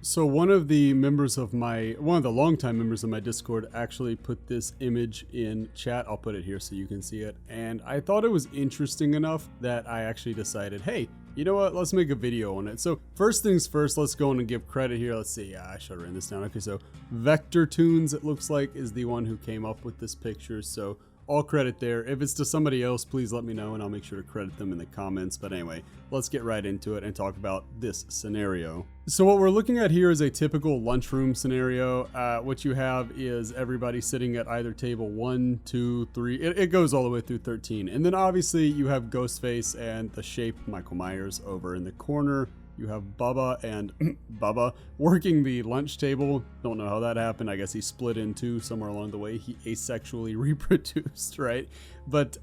So one of the longtime members of my Discord actually put this image in chat. I'll put it here so you can see it. And I thought it was interesting enough that I actually decided, hey, you know what? Let's make a video on it. So first things first, let's go in and give credit here. Let's see. I should have written this down. Okay, so Vector Tunes, it looks like, is the one who came up with this picture. So all credit there. If it's to somebody else, please let me know and I'll make sure to credit them in the comments. But anyway, let's get right into it and talk about this scenario. So what we're looking at here is a typical lunchroom scenario. What you have is everybody sitting at either table 1, 2, 3. It goes all the way through 13. And then obviously you have Ghostface and the shape Michael Myers over in the corner. You have Bubba and Bubba working the lunch table. Don't know how that happened. I guess he split in two somewhere along the way. He asexually reproduced, right? But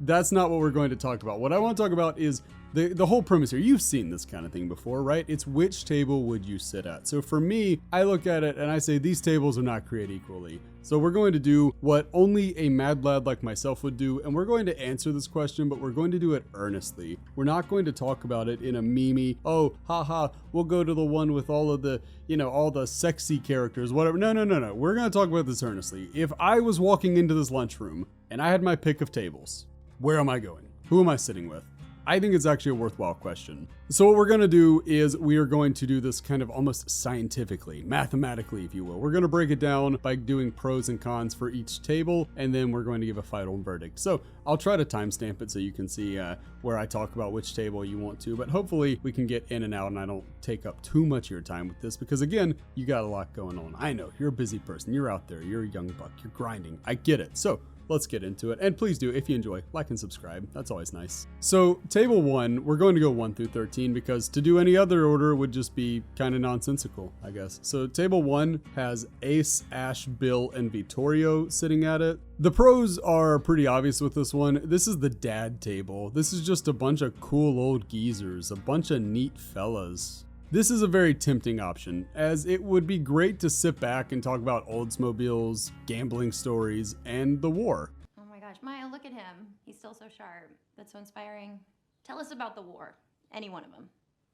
that's not what we're going to talk about. What I want to talk about is the whole premise here. You've seen this kind of thing before, right? It's which table would you sit at? So for me, I look at it and I say these tables are not created equally. So we're going to do what only a mad lad like myself would do, and we're going to answer this question, but we're going to do it earnestly. We're not going to talk about it in a meme, oh, haha, we'll go to the one with all of the, all the sexy characters, whatever. No. We're going to talk about this earnestly. If I was walking into this lunchroom and I had my pick of tables, where am I going? Who am I sitting with? I think it's actually a worthwhile question. So what we're going to do is we are going to do this kind of almost scientifically, mathematically, if you will. We're going to break it down by doing pros and cons for each table, and then we're going to give a final verdict. So I'll try to timestamp it so you can see where I talk about which table you want to, but hopefully we can get in and out and I don't take up too much of your time with this because again, you got a lot going on. I know, you're a busy person, you're out there, you're a young buck, you're grinding. I get it. So let's get into it. And please do, if you enjoy, like and subscribe. That's always nice. So table 1, we're going to go 1 through 13 because to do any other order would just be kind of nonsensical, I guess. So table 1 has Ace, Ash, Bill, and Vittorio sitting at it. The pros are pretty obvious with this one. This is the dad table. This is just a bunch of cool old geezers, a bunch of neat fellas. This is a very tempting option, as it would be great to sit back and talk about Oldsmobiles, gambling stories, and the war. Oh my gosh, Maya, look at him. He's still so sharp. That's so inspiring. Tell us about the war. Any one of them.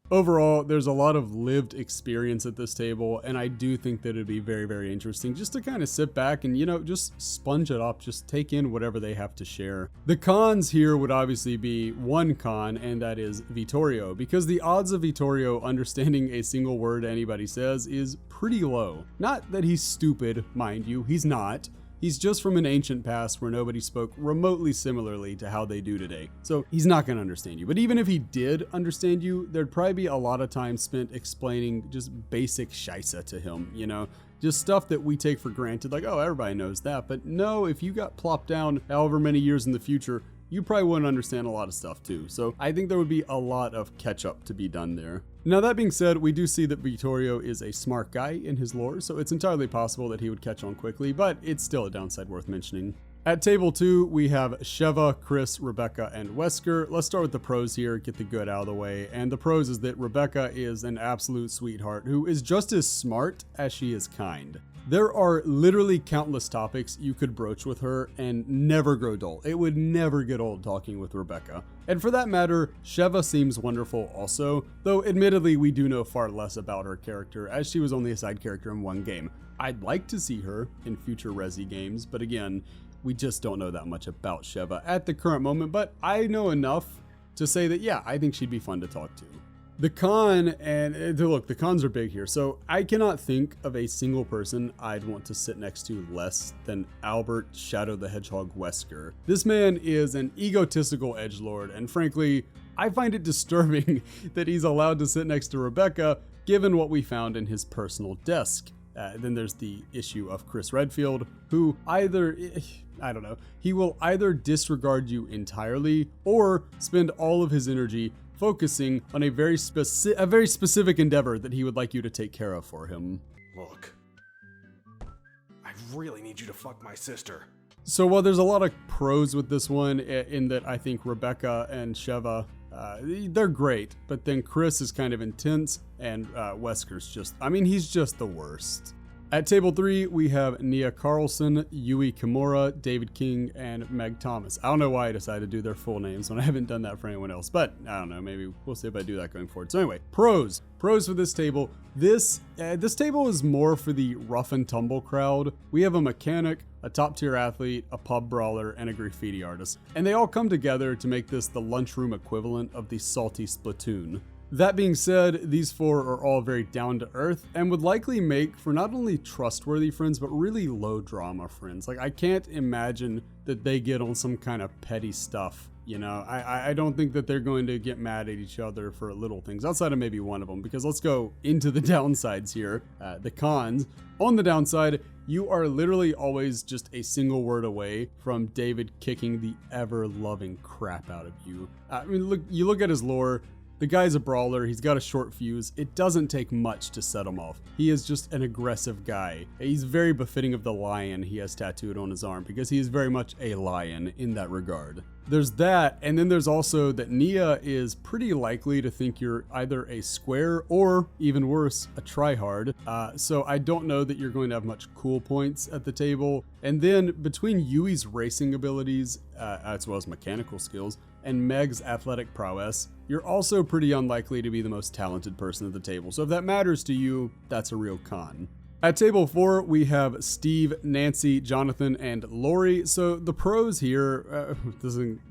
Overall, there's a lot of lived experience at this table, and I do think that it'd be very, very interesting just to kind of sit back and, just sponge it up, just take in whatever they have to share. The cons here would obviously be one con, and that is Vittorio, because the odds of Vittorio understanding a single word anybody says is pretty low. Not that he's stupid, mind you, he's not. He's just from an ancient past where nobody spoke remotely similarly to how they do today. So he's not going to understand you. But even if he did understand you, there'd probably be a lot of time spent explaining just basic scheisse to him, just stuff that we take for granted. Like, oh, everybody knows that. But no, if you got plopped down however many years in the future, you probably wouldn't understand a lot of stuff too. So I think there would be a lot of catch up to be done there. Now that being said, we do see that Vittorio is a smart guy in his lore, so it's entirely possible that he would catch on quickly, but it's still a downside worth mentioning. At table 2, we have Sheva, Chris, Rebecca, and Wesker. Let's start with the pros here, get the good out of the way. And the pros is that Rebecca is an absolute sweetheart who is just as smart as she is kind. There are literally countless topics you could broach with her and never grow dull. It would never get old talking with Rebecca. And for that matter, Sheva seems wonderful also, though admittedly we do know far less about her character as she was only a side character in one game. I'd like to see her in future Resi games, but again, we just don't know that much about Sheva at the current moment, but I know enough to say that yeah, I think she'd be fun to talk to. The con, and look, the cons are big here. So I cannot think of a single person I'd want to sit next to less than Albert Shadow the Hedgehog Wesker. This man is an egotistical edgelord, and frankly, I find it disturbing that he's allowed to sit next to Rebecca, given what we found in his personal desk. Then there's the issue of Chris Redfield, who he will either disregard you entirely or spend all of his energy focusing on a very specific endeavor that he would like you to take care of for him. Look, I really need you to fuck my sister. So while there's a lot of pros with this one, in that I think Rebecca and Sheva, they're great, but then Chris is kind of intense, and Wesker's he's just the worst. At table 3, we have Nia Carlson, Yui Kimura, David King, and Meg Thomas. I don't know why I decided to do their full names when I haven't done that for anyone else, but I don't know, maybe we'll see if I do that going forward. So anyway, pros for this table. This table is more for the rough and tumble crowd. We have a mechanic, a top tier athlete, a pub brawler, and a graffiti artist. And they all come together to make this the lunchroom equivalent of the salty Splatoon. That being said, these 4 are all very down to earth and would likely make for not only trustworthy friends, but really low drama friends. Like, I can't imagine that they get on some kind of petty stuff. You know, I don't think that they're going to get mad at each other for little things, outside of maybe one of them, because let's go into the downsides here, the cons. On the downside, you are literally always just a single word away from David kicking the ever-loving crap out of you. I mean, you look at his lore. The guy's a brawler, he's got a short fuse, it doesn't take much to set him off. He is just an aggressive guy. He's very befitting of the lion he has tattooed on his arm, because he is very much a lion in that regard. There's that, and then there's also that Nia is pretty likely to think you're either a square or, even worse, a tryhard. So I don't know that you're going to have much cool points at the table. And then between Yui's racing abilities, as well as mechanical skills, and Meg's athletic prowess, you're also pretty unlikely to be the most talented person at the table. So if that matters to you, that's a real con. At table 4, we have Steve, Nancy, Jonathan, and Lori. So the pros here,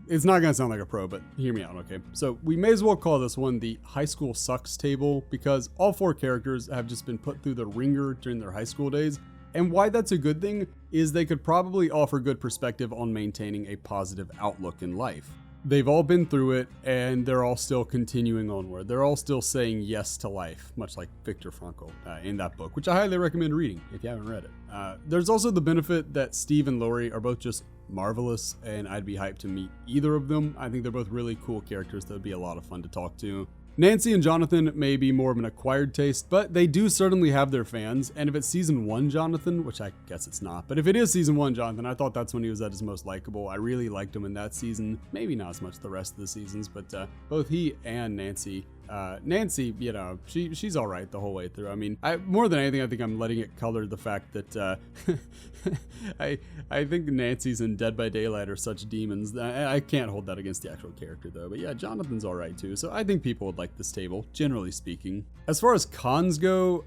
it's not going to sound like a pro, but hear me out, okay? So we may as well call this one the high school sucks table, because all 4 characters have just been put through the ringer during their high school days. And why that's a good thing is they could probably offer good perspective on maintaining a positive outlook in life. They've all been through it, and they're all still continuing onward. They're all still saying yes to life, much like Viktor Frankl in that book, which I highly recommend reading if you haven't read it. There's also the benefit that Steve and Lori are both just marvelous, and I'd be hyped to meet either of them. I think they're both really cool characters that would be a lot of fun to talk to. Nancy and Jonathan may be more of an acquired taste, but they do certainly have their fans. And if it's season 1 Jonathan, which I guess it's not, but if it is season 1 Jonathan, I thought that's when he was at his most likable. I really liked him in that season. Maybe not as much the rest of the seasons, but both he and Nancy. Nancy, you know, she's all right the whole way through. I mean, more than anything, I think I'm letting it color the fact that I think Nancy's and Dead by Daylight are such demons. I can't hold that against the actual character though. But yeah, Jonathan's all right too. So I think people would like this table, generally speaking. As far as cons go,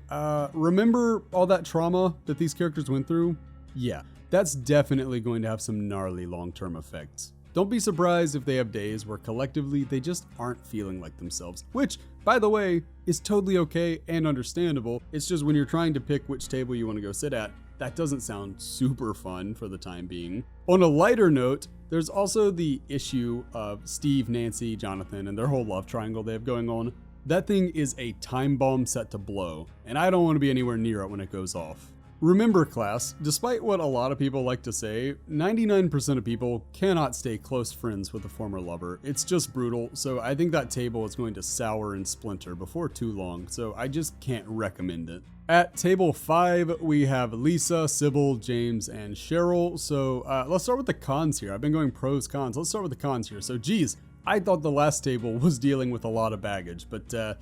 remember all that trauma that these characters went through? Yeah, that's definitely going to have some gnarly long-term effects. Don't be surprised if they have days where collectively they just aren't feeling like themselves, which, by the way, is totally okay and understandable. It's just when you're trying to pick which table you want to go sit at, that doesn't sound super fun for the time being. On a lighter note, there's also the issue of Steve, Nancy, Jonathan, and their whole love triangle they have going on. That thing is a time bomb set to blow, and I don't want to be anywhere near it when it goes off. Remember, class, despite what a lot of people like to say, 99% of people cannot stay close friends with a former lover. It's just brutal, so I think that table is going to sour and splinter before too long, so I just can't recommend it. At table 5, we have Lisa, Sybil, James, and Cheryl. So let's start with the cons here. I've been going pros, cons. Let's start with the cons here. So geez, I thought the last table was dealing with a lot of baggage, but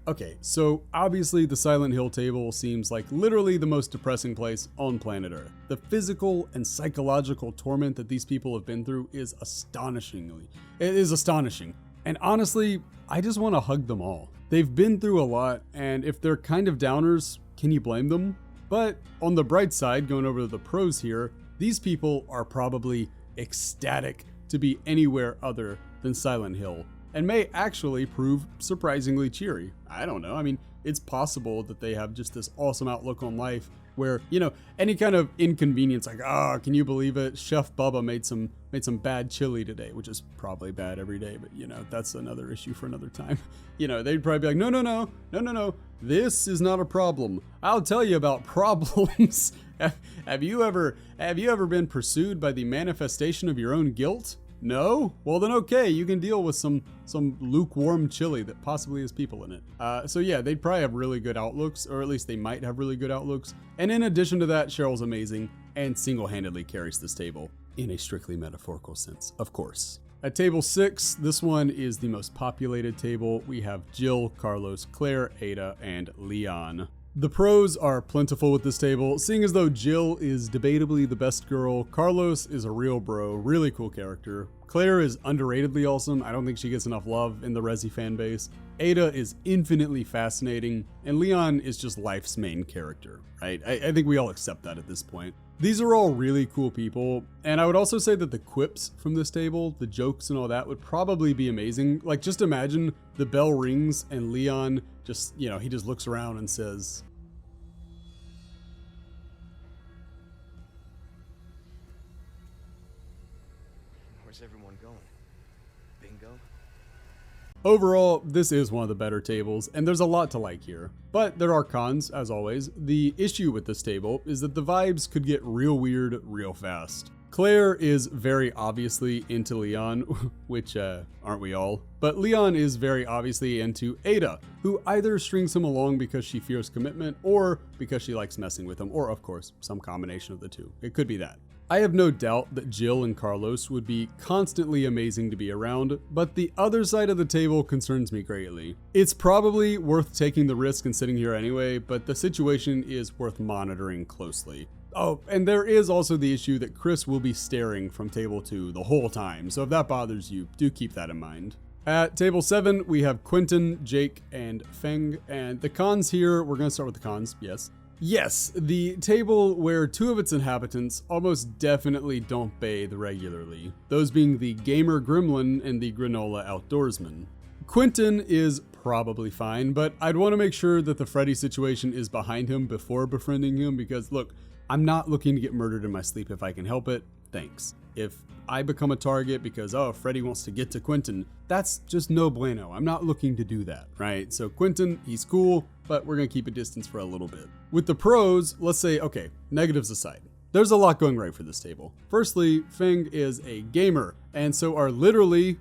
okay, so obviously the Silent Hill table seems like literally the most depressing place on planet Earth. The physical and psychological torment that these people have been through is astonishing. And honestly, I just want to hug them all. They've been through a lot, and if they're kind of downers, can you blame them? But on the bright side, going over to the pros here, these people are probably ecstatic to be anywhere other than Silent Hill, and may actually prove surprisingly cheery. I don't know. I mean, it's possible that they have just this awesome outlook on life where, you know, any kind of inconvenience, like, can you believe it? Chef Bubba made some bad chili today, which is probably bad every day, but you know, that's another issue for another time. You know, they'd probably be like, no. This is not a problem. I'll tell you about problems. Have you ever been pursued by the manifestation of your own guilt? No? Well then okay, you can deal with some lukewarm chili that possibly has people in it. So yeah, they'd probably have really good outlooks, or at least they might have really good outlooks. And in addition to that, Cheryl's amazing and single-handedly carries this table, in a strictly metaphorical sense, of course. At table 6, this one is the most populated table. We have Jill, Carlos, Claire, Ada, and Leon. The pros are plentiful with this table, seeing as though Jill is debatably the best girl, Carlos is a real bro, really cool character, Claire is underratedly awesome, I don't think she gets enough love in the Resi fan base, Ada is infinitely fascinating, and Leon is just life's main character, right? I think we all accept that at this point. These are all really cool people, and I would also say that the quips from this table, the jokes and all that would probably be amazing. Like, just imagine the bell rings and Leon just, you know, he just looks around and says, "Where's everyone going? Bingo?" overall, this is one of the better tables, and there's a lot to like here. But there are cons, as always. The issue with this table is that the vibes could get real weird real fast. Claire is very obviously into Leon, which aren't we all? But Leon is very obviously into Ada, who either strings him along because she fears commitment or because she likes messing with him, or of course, some combination of the two. It could be that. I have no doubt that Jill and Carlos would be constantly amazing to be around, but the other side of the table concerns me greatly. It's probably worth taking the risk and sitting here anyway, but the situation is worth monitoring closely. Oh, and there is also the issue that Chris will be staring from table 2 the whole time, so if that bothers you, do keep that in mind. At table 7, we have Quentin, Jake, and Feng, and the cons here, we're going to start with the cons, yes. Yes, the table where 2 of its inhabitants almost definitely don't bathe regularly, those being the gamer gremlin and the granola outdoorsman. Quentin is probably fine, but I'd want to make sure that the Freddy situation is behind him before befriending him because look, I'm not looking to get murdered in my sleep if I can help it, thanks. If I become a target because, oh, Freddy wants to get to Quentin, that's just no bueno. I'm not looking to do that, right? So Quentin, he's cool, but we're going to keep a distance for a little bit. With the pros, let's say, okay, negatives aside. There's a lot going right for this table. Firstly, Feng is a gamer, and so are literally,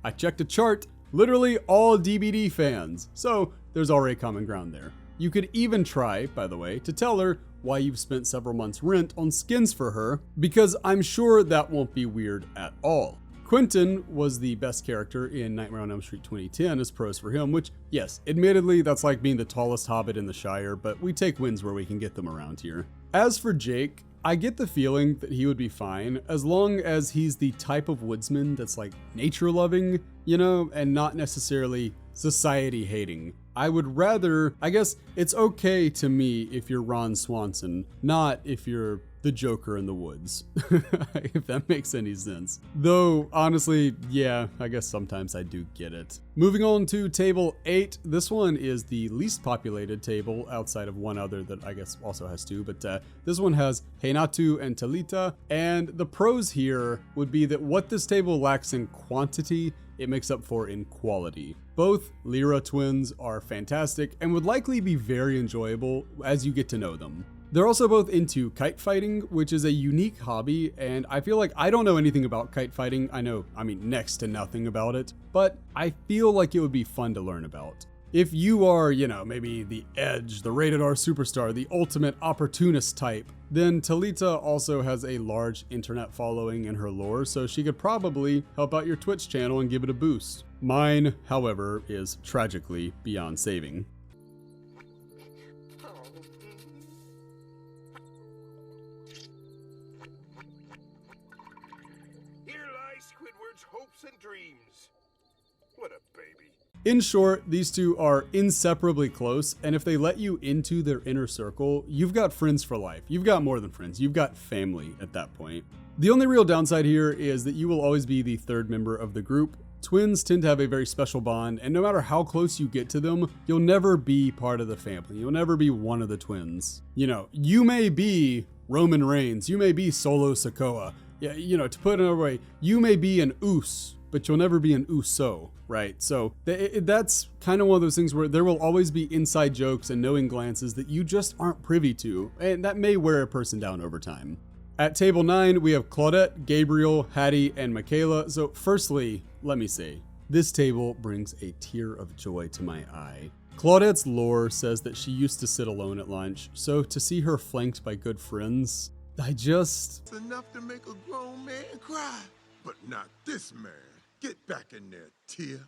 I checked a chart, literally all DBD fans. So there's already common ground there. You could even try, by the way, to tell her why you've spent several months' rent on skins for her, because I'm sure that won't be weird at all. Quentin was the best character in Nightmare on Elm Street 2010 as pros for him, which, yes, admittedly, that's like being the tallest hobbit in the Shire, but we take wins where we can get them around here. As for Jake, I get the feeling that he would be fine as long as he's the type of woodsman that's like nature loving, you know, and not necessarily society hating. I would rather, I guess it's okay to me if you're Ron Swanson, not if you're the Joker in the woods, if that makes any sense. Though, honestly, yeah, I guess sometimes I do get it. Moving on to table 8, this one is the least populated table outside of one other that I guess also has 2, but this one has Heinatu and Talita, and the pros here would be that what this table lacks in quantity, it makes up for in quality. Both Lyra twins are fantastic and would likely be very enjoyable as you get to know them. They're also both into kite fighting, which is a unique hobby, and I feel like I don't know anything about kite fighting. I mean next to nothing about it, but I feel like it would be fun to learn about. If you are, you know, maybe the Edge, the rated R superstar, the ultimate opportunist type, then Talita also has a large internet following in her lore, so she could probably help out your Twitch channel and give it a boost. Mine, however, is tragically beyond saving. Here lies Squidward's hopes and dreams. What a baby. In short, these two are inseparably close, and if they let you into their inner circle, you've got friends for life. You've got more than friends, you've got family at that point. The only real downside here is that you will always be the third member of the group. Twins tend to have a very special bond, and no matter how close you get to them, you'll never be part of the family. You'll never be one of the twins. You know, you may be Roman Reigns, you may be Solo Sikoa. Yeah, you know, to put it another way, you may be an Uso, but you'll never be an Uso, right? So that's kind of one of those things where there will always be inside jokes and knowing glances that you just aren't privy to, and that may wear a person down over time. At table 9, we have Claudette, Gabriel, Hattie, and Michaela. So firstly, let me say, this table brings a tear of joy to my eye. Claudette's lore says that she used to sit alone at lunch, so to see her flanked by good friends, It's enough to make a grown man cry, but not this man. Get back in there, Tia.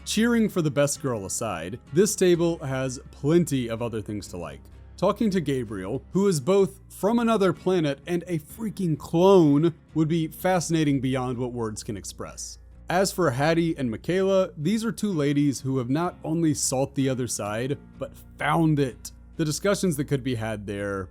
Cheering for the best girl aside, this table has plenty of other things to like. Talking to Gabriel, who is both from another planet and a freaking clone, would be fascinating beyond what words can express. As for Hattie and Michaela, these are two ladies who have not only sought the other side, but found it. The discussions that could be had there,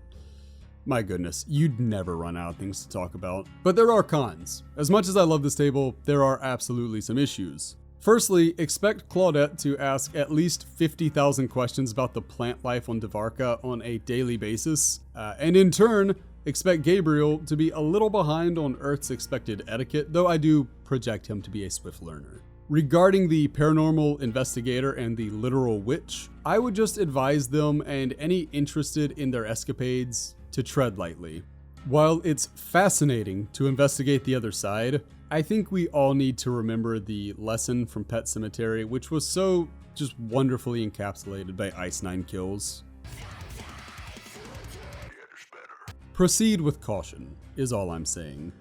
my goodness, you'd never run out of things to talk about. But there are cons. As much as I love this table, there are absolutely some issues. Firstly, expect Claudette to ask at least 50,000 questions about the plant life on Devarka on a daily basis, and in turn, expect Gabriel to be a little behind on Earth's expected etiquette, though I do project him to be a swift learner. Regarding the paranormal investigator and the literal witch, I would just advise them and any interested in their escapades to tread lightly. While it's fascinating to investigate the other side, I think we all need to remember the lesson from Pet Sematary, which was so just wonderfully encapsulated by Ice 9 Kills. Proceed with caution, is all I'm saying.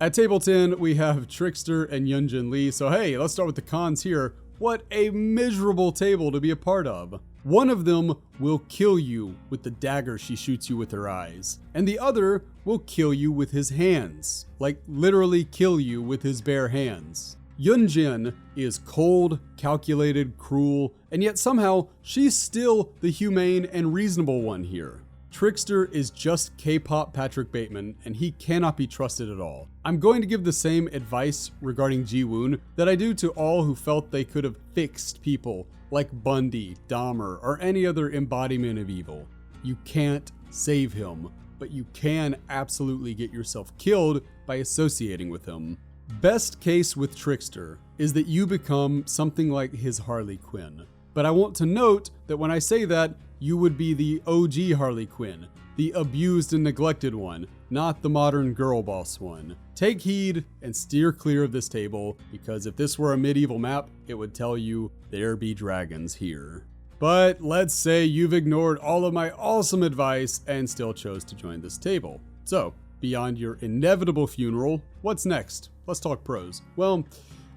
At table 10, we have Trickster and Yunjin Lee, so hey, let's start with the cons here. What a miserable table to be a part of. One of them will kill you with the dagger she shoots you with her eyes, and the other will kill you with his hands. Like, literally kill you with his bare hands. Yunjin is cold, calculated, cruel, and yet somehow she's still the humane and reasonable one here. Trickster is just K-pop Patrick Bateman, and he cannot be trusted at all. I'm going to give the same advice regarding Ji-woon that I do to all who felt they could have fixed people like Bundy, Dahmer, or any other embodiment of evil. You can't save him, but you can absolutely get yourself killed by associating with him. Best case with Trickster is that you become something like his Harley Quinn. But I want to note that when I say that, you would be the OG Harley Quinn, the abused and neglected one, not the modern girl boss one. Take heed and steer clear of this table, because if this were a medieval map, it would tell you there be dragons here. But let's say you've ignored all of my awesome advice and still chose to join this table. So, beyond your inevitable funeral, what's next? Let's talk pros. Well,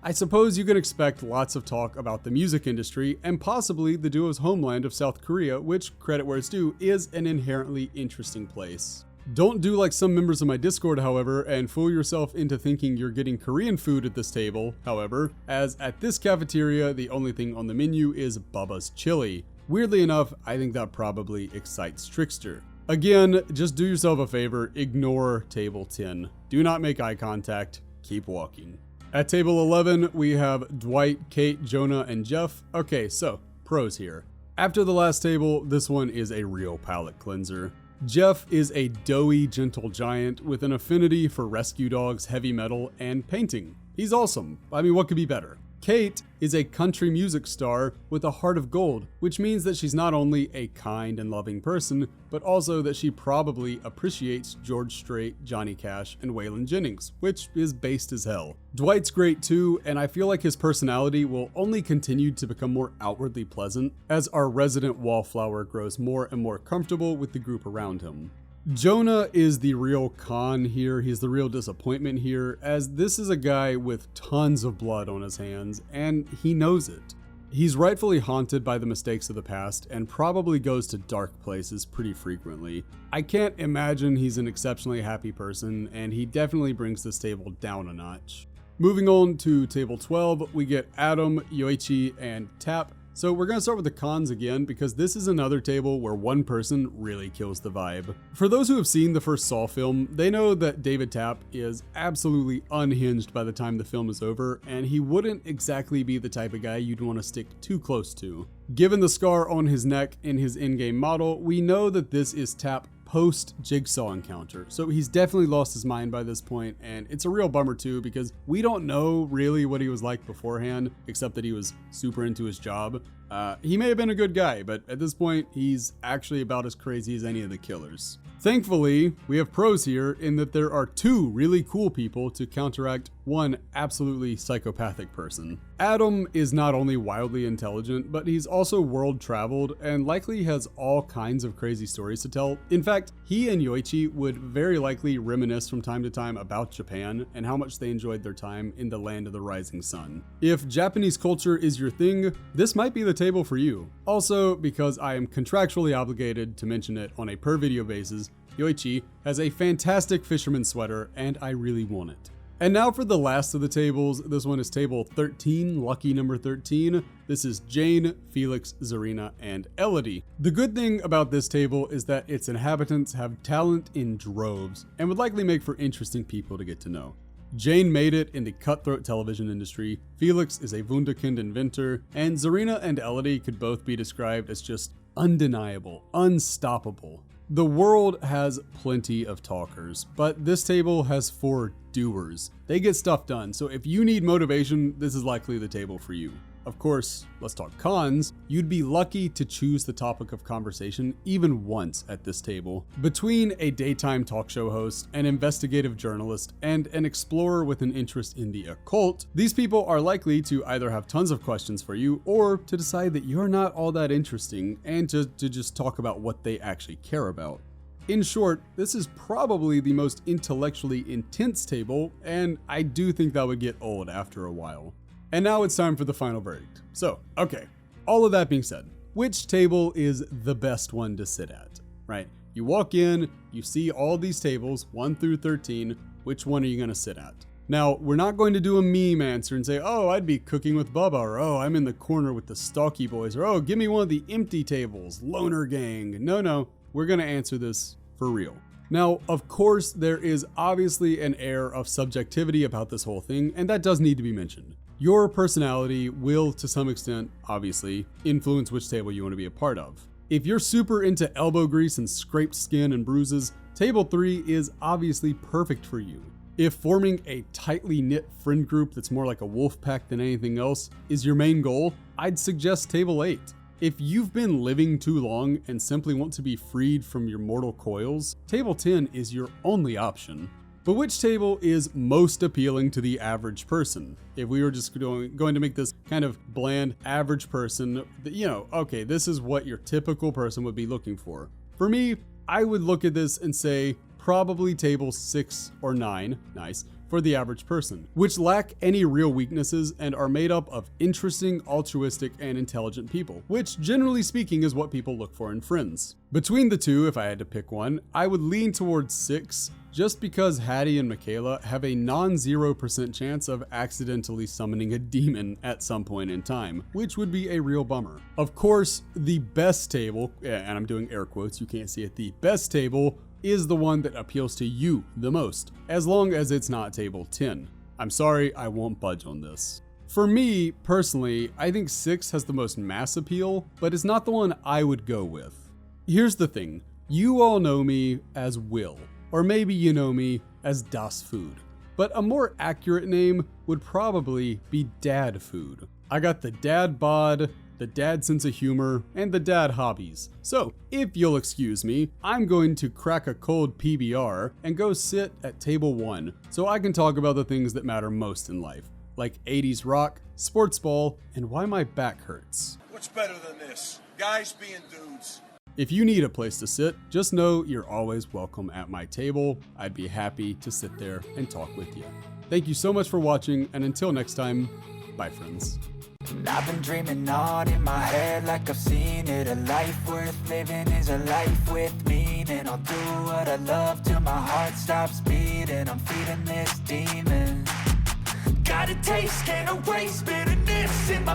I suppose you can expect lots of talk about the music industry and possibly the duo's homeland of South Korea, which, credit where it's due, is an inherently interesting place. Don't do like some members of my Discord, however, and fool yourself into thinking you're getting Korean food at this table, however, as at this cafeteria, the only thing on the menu is Bubba's chili. Weirdly enough, I think that probably excites Trickster. Again, just do yourself a favor, ignore table 10. Do not make eye contact, keep walking. At table 11, we have Dwight, Kate, Jonah, and Jeff. Okay, so, pros here. After the last table, this one is a real palate cleanser. Jeff is a doughy, gentle giant with an affinity for rescue dogs, heavy metal, and painting. He's awesome. I mean, what could be better? Kate is a country music star with a heart of gold, which means that she's not only a kind and loving person, but also that she probably appreciates George Strait, Johnny Cash, and Waylon Jennings, which is based as hell. Dwight's great too, and I feel like his personality will only continue to become more outwardly pleasant as our resident wallflower grows more and more comfortable with the group around him. Jonah is the real con here, he's the real disappointment here, as this is a guy with tons of blood on his hands, and he knows it. He's rightfully haunted by the mistakes of the past, and probably goes to dark places pretty frequently. I can't imagine he's an exceptionally happy person, and he definitely brings this table down a notch. Moving on to table 12, we get Adam, Yoichi, and Tap. So we're going to start with the cons again, because this is another table where one person really kills the vibe. For those who have seen the first Saw film, they know that David Tap is absolutely unhinged by the time the film is over, and he wouldn't exactly be the type of guy you'd want to stick too close to. Given the scar on his neck in his in-game model, we know that this is Tap post-Jigsaw encounter, so he's definitely lost his mind by this point, and it's a real bummer too, because we don't know really what he was like beforehand, except that he was super into his job. He may have been a good guy, but at this point, he's actually about as crazy as any of the killers. Thankfully, we have pros here in that there are 2 really cool people to counteract one absolutely psychopathic person. Adam is not only wildly intelligent, but he's also world traveled and likely has all kinds of crazy stories to tell. In fact, he and Yoichi would very likely reminisce from time to time about Japan and how much they enjoyed their time in the land of the rising sun. If Japanese culture is your thing, this might be the table for you. Also, because I am contractually obligated to mention it on a per video basis, Yoichi has a fantastic fisherman sweater and I really want it. And now for the last of the tables. This one is table 13, lucky number 13. This is Jane, Felix, Zarina, and Elodie. The good thing about this table is that its inhabitants have talent in droves and would likely make for interesting people to get to know. Jane made it in the cutthroat television industry, Felix is a wunderkind inventor, and Zarina and Elodie could both be described as just undeniable, unstoppable. The world has plenty of talkers, but this table has 4 doers. They get stuff done, so if you need motivation, this is likely the table for you. Of course, let's talk cons. You'd be lucky to choose the topic of conversation even once at this table. Between a daytime talk show host, an investigative journalist, and an explorer with an interest in the occult, these people are likely to either have tons of questions for you or to decide that you're not all that interesting and to just talk about what they actually care about. In short, this is probably the most intellectually intense table, and I do think that would get old after a while. And now it's time for the final verdict. So, okay, all of that being said, which table is the best one to sit at, right? You walk in, you see all these tables, 1 through 13, which one are you gonna sit at? Now, we're not going to do a meme answer and say, oh, I'd be cooking with Bubba, or oh, I'm in the corner with the Stalky Boys, or oh, give me one of the empty tables, Loner Gang. No, we're gonna answer this for real. Now, of course, there is obviously an air of subjectivity about this whole thing, and that does need to be mentioned. Your personality will, to some extent, obviously, influence which table you want to be a part of. If you're super into elbow grease and scraped skin and bruises, table 3 is obviously perfect for you. If forming a tightly knit friend group that's more like a wolf pack than anything else is your main goal, I'd suggest table 8. If you've been living too long and simply want to be freed from your mortal coils, table 10 is your only option. But which table is most appealing to the average person? If we were just going to make this kind of bland average person, okay, this is what your typical person would be looking for. For me, I would look at this and say probably table 6 or 9, nice, for the average person, which lack any real weaknesses and are made up of interesting, altruistic, and intelligent people, which generally speaking is what people look for in friends. Between the two, if I had to pick one, I would lean towards 6, just because Hattie and Michaela have a non-0% chance of accidentally summoning a demon at some point in time, which would be a real bummer. Of course, the best table, and I'm doing air quotes, you can't see it, the best table is the one that appeals to you the most, as long as it's not table 10. I'm sorry, I won't budge on this. For me, personally, I think 6 has the most mass appeal, but it's not the one I would go with. Here's the thing, you all know me as Will, or maybe you know me as Das Food, but a more accurate name would probably be Dad Food. I got the dad bod, the dad sense of humor, and the dad hobbies. So, if you'll excuse me, I'm going to crack a cold PBR and go sit at table 1 so I can talk about the things that matter most in life, like 80s rock, sports ball, and why my back hurts. What's better than this? Guys being dudes. If you need a place to sit, just know you're always welcome at my table. I'd be happy to sit there and talk with you. Thank you so much for watching, and until next time, bye friends. And I've been dreaming on in my head like I've seen it. A life worth living is a life with meaning. I'll do what I love till my heart stops beating. I'm feeding this demon. Got a taste, can't erase bitterness in my